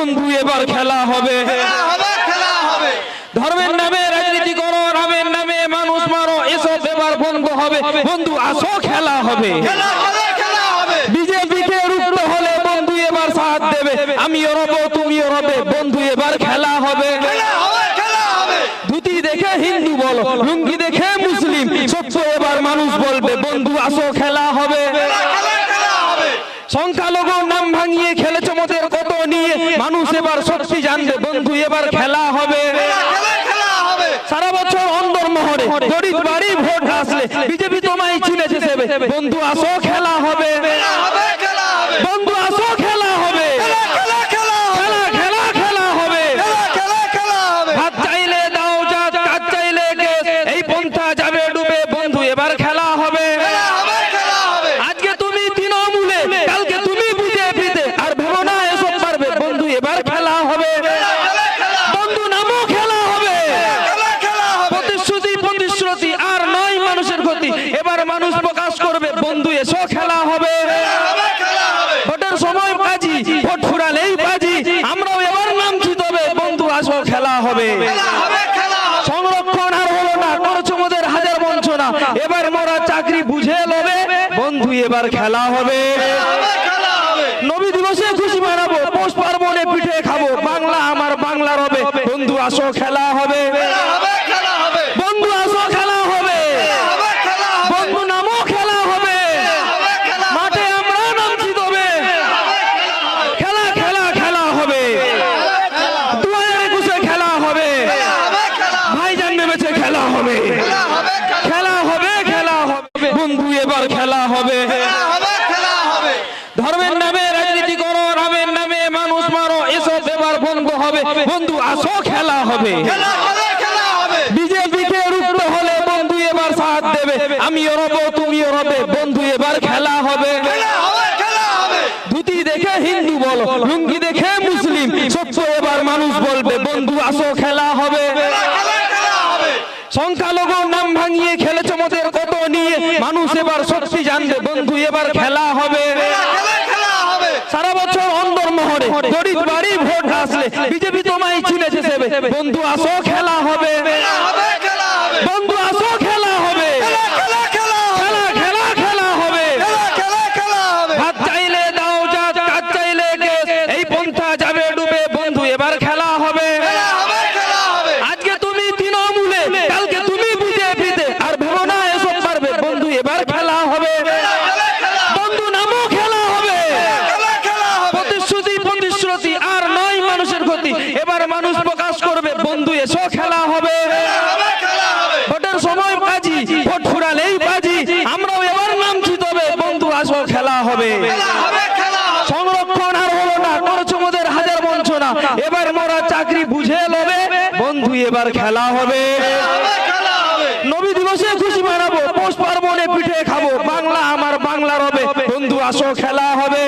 বন্ধু এবার খেলা হবে। ধর্মের নামে রাজনীতি করো, রামের নামে মানুষ মারো, এসব এবার বন্ধ হবে। বন্ধু আসো খেলা হবে। বিজেপিকে রুখতে হলে বন্ধু এবার সাথ দেবে, আমিও রব তুমিও রবে, বন্ধু এবার খেলা হবে। ধুতি দেখে হিন্দু বলো, লুঙ্গি দেখে মুসলিম, সত্য এবার মানুষ বলবে, বন্ধু আসো খেলা হবে। সংখ্যালঘু নাম ভাঙিয়ে খেলেছে মোদের কত নিয়ে, মানুষ এবার সত্যি জানবে, বন্ধু এবার খেলা হবে। সারা বছর অন্দর মহরে গরিব বাড়ি ভোট আসলে বিজেপি তোমায় চিনেছে সেবে, বন্ধু আসো খেলা হবে। বন্ধু আসো খেলা হবে। খেলা খেলা হবে। ভাত চাইলে দাও যা, কাজ চাইলে কেস, এই পন্থা যাবে ডুবে, বন্ধু এবার খেলা হবে। আজকে তুমি তৃণমূলে, কালকে তুমি বিজেপিতে, আর ভেবো না এসব পারবে, বন্ধু এবার খেলা হবে। বন্ধু নামও খেলা হবে। প্রতিশ্রুতি আর নয় মানুষের ক্ষতি, এবার মানুষ প্রকাশ করবে, বন্ধু এসো খেলা হবে। ভোটের সময় বাজি, ভোট ফুরালেই বাজি, আমরাও এবার নামছি তবে, বন্ধু আসো খেলা হবে। সংরক্ষণ আর হলো না, করছো মোদের হাজার বঞ্চনা, এবার মোরা চাকরি বুঝে লবে, বন্ধু এবার খেলা হবে। নবী দিবসে খুশি মানাবো, পৌষ পার্বণে পিঠে খাবো, বাংলা আমার বাংলা রবে, বন্ধু আসো খেলা হবে। বন্ধু আসো খেলা হবে। বন্ধু নামও খেলা হবে। মাঠে আমরা নামছি তবে, খেলা হবে। 2021 খেলা হবে। ভাইজান নেমেছে, খেলা হবে। বন্ধু এবার খেলা হবে। ধর্মের নামে রাজনীতি করো, রামের নামে মানুষ মারো, এসব এবার বন্ধ হবে। বন্ধু আসো খেলা হবে। বিজেপিকে রুখতে হলে বন্ধু এবার সাথ দেবে, আমিও রব তুমিও রবে, বন্ধু এবার খেলা হবে। ধুতি দেখে হিন্দু বলো, লুঙ্গি দেখে মুসলিম, সত্য এবার মানুষ বলবে, বন্ধু আসো খেলা হবে। সংখ্যালঘু নাম ভাঙিয়ে খেলেছে মোদের কত নিয়ে, মানুষ এবার সত্যি জানবে, বন্ধু এবার খেলা হবে। সারা বছর অন্দর মহরে গরিব বাড়ি ভোট আসলে বিজেপি তোমায় চিনেছে সেবে, বন্ধু আসো খেলা হবে। বন্ধু আসো খেলা হবে। খেলা হবে। ভাত চাইলে দাও যা, কাজ চাইলে কেস, এই পন্থা যাবে ডুবে, বন্ধু এবার খেলা হবে। আজকে তুমি তৃণমূলে, কালকে তুমি বিজেপিতে, আর ভেবো না এসব পারবে, বন্ধু এবার খেলা হবে। বন্ধু নামও খেলা হবে। প্রতিশ্রুতি আর নয় মানুষের ক্ষতি, এবার মানুষ প্রকাশ করবে, বন্ধু এসো খেলা হবে। ভোটের সময় বাজি, ভোট ফুরালেই বাজি, আমরাও এবার নামছি তবে, বন্ধু আসো খেলা হবে। সংরক্ষণ আর হলো না, করছো মোদের হাজার বঞ্চনা, এবার মোরা চাকরি বুঝে লবে, বন্ধু এবার খেলা হবে। নবী দিবসে খুশি মানাবো, পৌষ পার্বণে পিঠে খাবো, বাংলা আমার বাংলা রবে, বন্ধু আসো খেলা হবে।